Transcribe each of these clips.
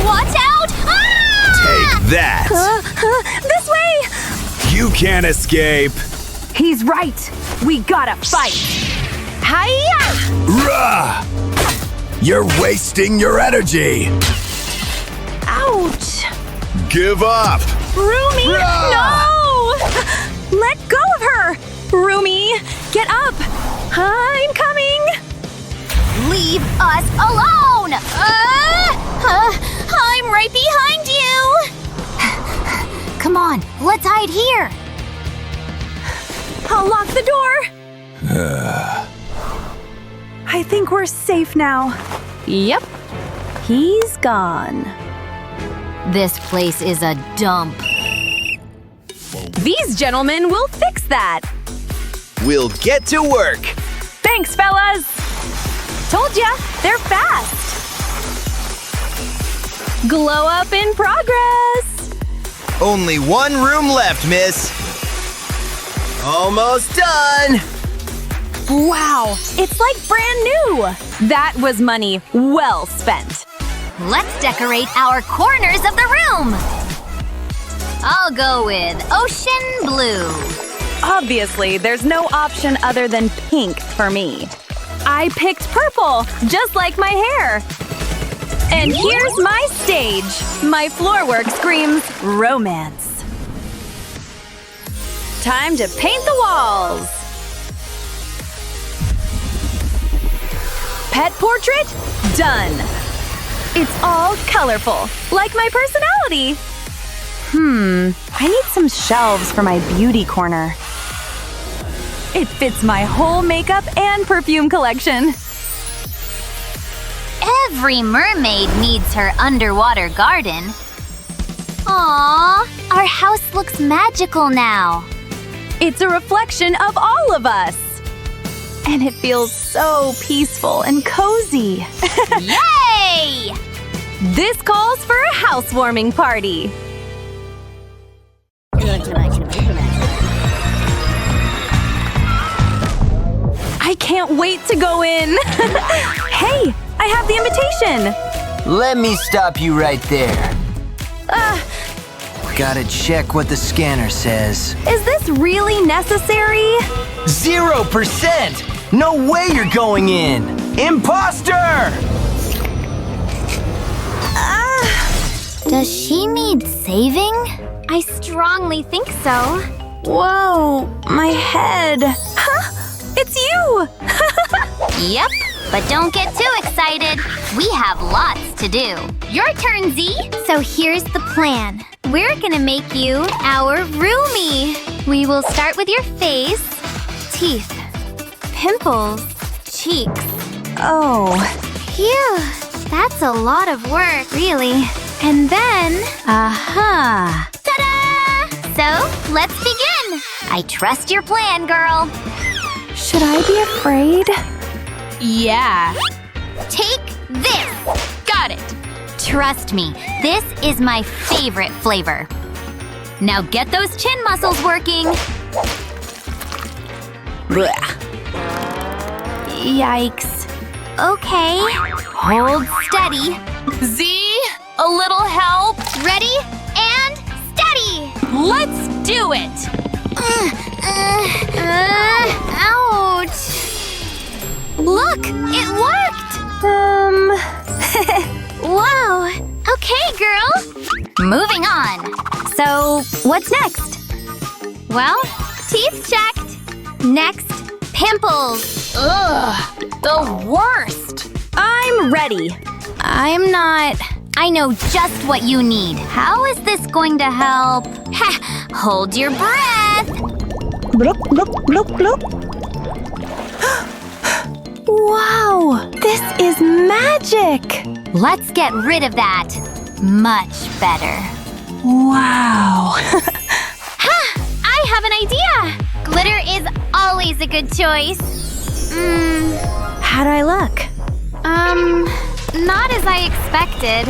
Watch out! Ah! Take that! This way! You can't escape! He's right! We gotta fight! Hiya! Rah! You're wasting your energy! Ouch! Give up! Rumi! Rah! No! Let go of her! Rumi, get up! I'm coming! Leave us alone! I'm right behind you! Come on, let's hide here! I'll lock the door! I think we're safe now. Yep. He's gone. This place is a dump. These gentlemen will fix that. We'll get to work! Thanks, fellas! Told ya, they're fast! Glow up in progress! Only one room left, miss! Almost done! Wow, it's like brand new! That was money well spent. Let's decorate our corners of the room! I'll go with ocean blue. Obviously, there's no option other than pink for me. I picked purple, just like my hair. And here's my stage. My floor work screams romance. Time to paint the walls. Pet portrait? Done. It's all colorful, like my personality. I need some shelves for my beauty corner. It fits my whole makeup and perfume collection. Every mermaid needs her underwater garden. Aww, our house looks magical now. It's a reflection of all of us. And it feels so peaceful and cozy. Yay! This calls for a housewarming party. I can't wait to go in. Hey, I have the invitation. Let me stop you right there. Gotta check what the scanner says. Is this really necessary? 0%! No way you're going in! Imposter! Does she need saving? I strongly think so. Whoa, my head. Huh? It's you! Yep, but don't get too excited. We have lots to do. Your turn, Z. So here's the plan. We're gonna make you our Rumi. We will start with your face, teeth, pimples, cheeks. Oh. Phew, that's a lot of work, really. And then… Aha! Ta-da! So, let's begin. I trust your plan, girl. Should I be afraid? Yeah. Take this. Got it. Trust me, this is my favorite flavor. Now get those chin muscles working. Blech. Yikes. Okay. Hold steady. Z, a little help? Ready and steady. Let's do it! Ouch. Look, it worked. Whoa. Okay, girl. Moving on. So, what's next? Well, teeth checked. Next, pimples. Ugh, the worst! I'm ready. I'm not… I know just what you need. How is this going to help? Ha! Hold your breath. Bloop, bloop, bloop, bloop. Wow, this is magic. Let's get rid of that. Much better. Wow. Ha! I have an idea. Glitter is always a good choice. How do I look? Not as I expected.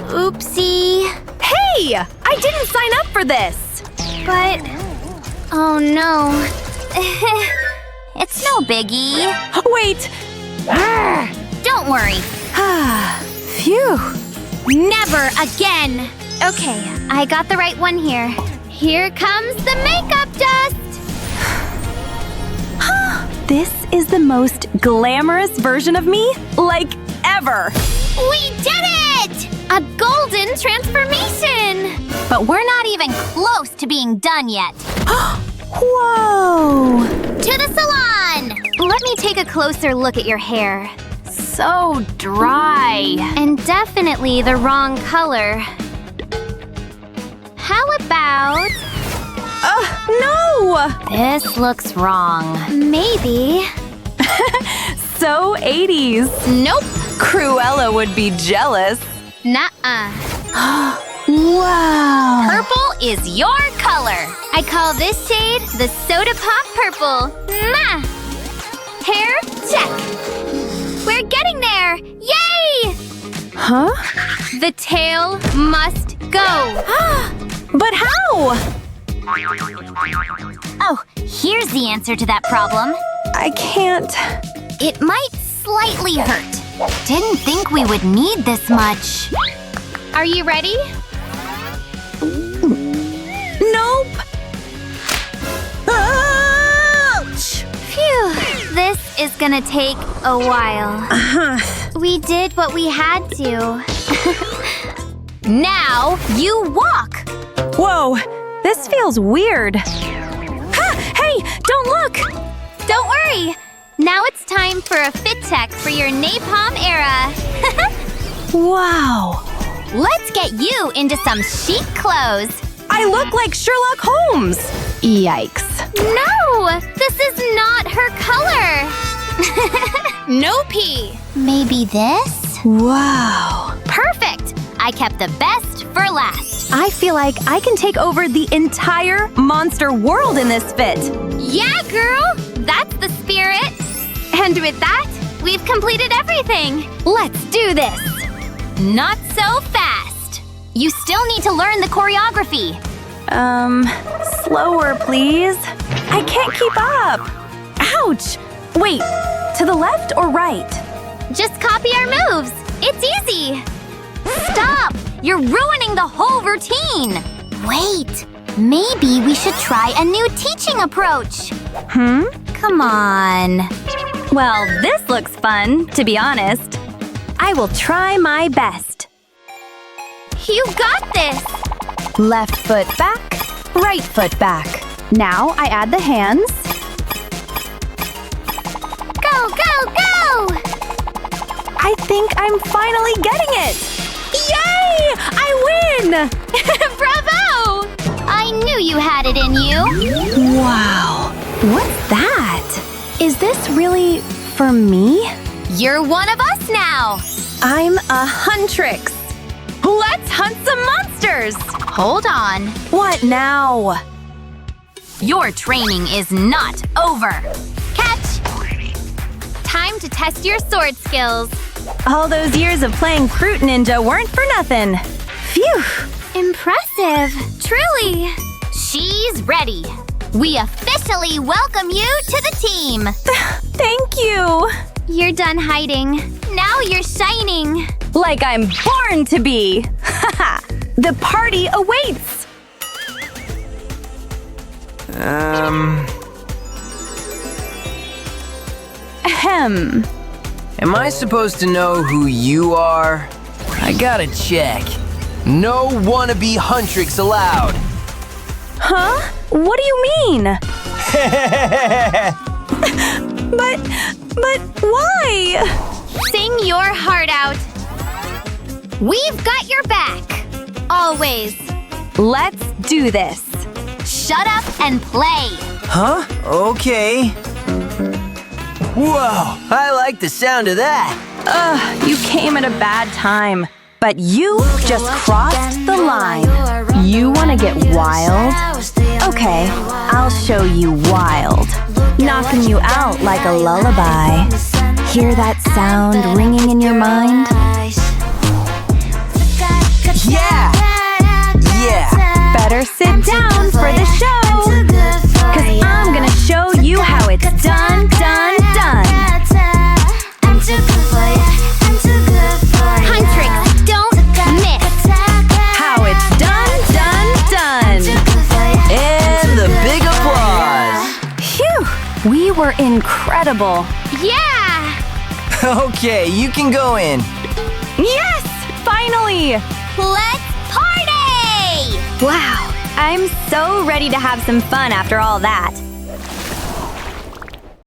Oopsie. Hey! I didn't sign up for this! But… oh no. It's no biggie. Wait! Don't Don't worry. Phew. Never again. Okay, I got the right one here. Here comes the makeup dust. This is the most glamorous version of me, like, ever. We did it! A golden transformation! But we're not even close to being done yet. Whoa! To the salon! Let me take a closer look at your hair. So dry. And definitely the wrong color. How about... No! This looks wrong. Maybe. So 80s. Nope. Cruella would be jealous. Nuh-uh. Wow! Purple is your color. I call this shade the Soda Pop Purple. Mwah! Hair, check. We're getting there. Yay! Huh? The tail must go. But how? Oh, here's the answer to that problem. I can't. It might slightly hurt. Didn't think we would need this much. Are you ready? Nope! Ouch! Phew, this is gonna take a while. We did what we had to. Now you walk! Whoa, this feels weird. Hey, don't look! Don't worry! Now it's time for a fit check for your napalm era. Wow, Let's get you into some chic clothes. I look like Sherlock Holmes. Yikes. No! This is not her color! Nope. Maybe this? Wow. Perfect! I kept the best for last. I feel like I can take over the entire monster world in this fit. Yeah, girl! That's the spirit! And with that, we've completed everything. Let's do this! Not so fast. You still need to learn the choreography. Slower, please. I can't keep up. Ouch! Wait, to the left or right? Just copy our moves. It's easy. Stop! You're ruining the whole routine. Wait, maybe we should try a new teaching approach. Come on. Well, this looks fun, to be honest. I will try my best. You got this. Left foot back, right foot back. Now I add the hands. Go, go, go! I think I'm finally getting it! Yay! I win! Bravo! I knew you had it in you. Wow, what's that? Is this really for me? You're one of us now. I'm a huntrix. Let's hunt some monsters! Hold on. What now? Your training is not over. Catch! Time to test your sword skills. All those years of playing Fruit Ninja weren't for nothing. Phew! Impressive. Truly. She's ready. We officially welcome you to the team. Thank you! You're done hiding. Now you're shining. Like I'm born to be! Haha! The party awaits! Ahem. Am I supposed to know who you are? I gotta check. No wannabe huntrix allowed. Huh? What do you mean? But why? Sing your heart out. We've got your back. Always. Let's do this. Shut up and play. Huh? Okay. Whoa, I like the sound of that. You came at a bad time. But you just crossed the line. You wanna get wild? Okay, I'll show you wild. Knocking you out like a lullaby. Hear that sound ringing in your mind? Yeah! Yeah! Better sit down for the show. 'Cause I'm gonna show you how it's done, done, done. I'm too good for you. are incredible. Yeah! Okay, you can go in. Yes! Finally! Let's party! Wow, I'm so ready to have some fun after all that.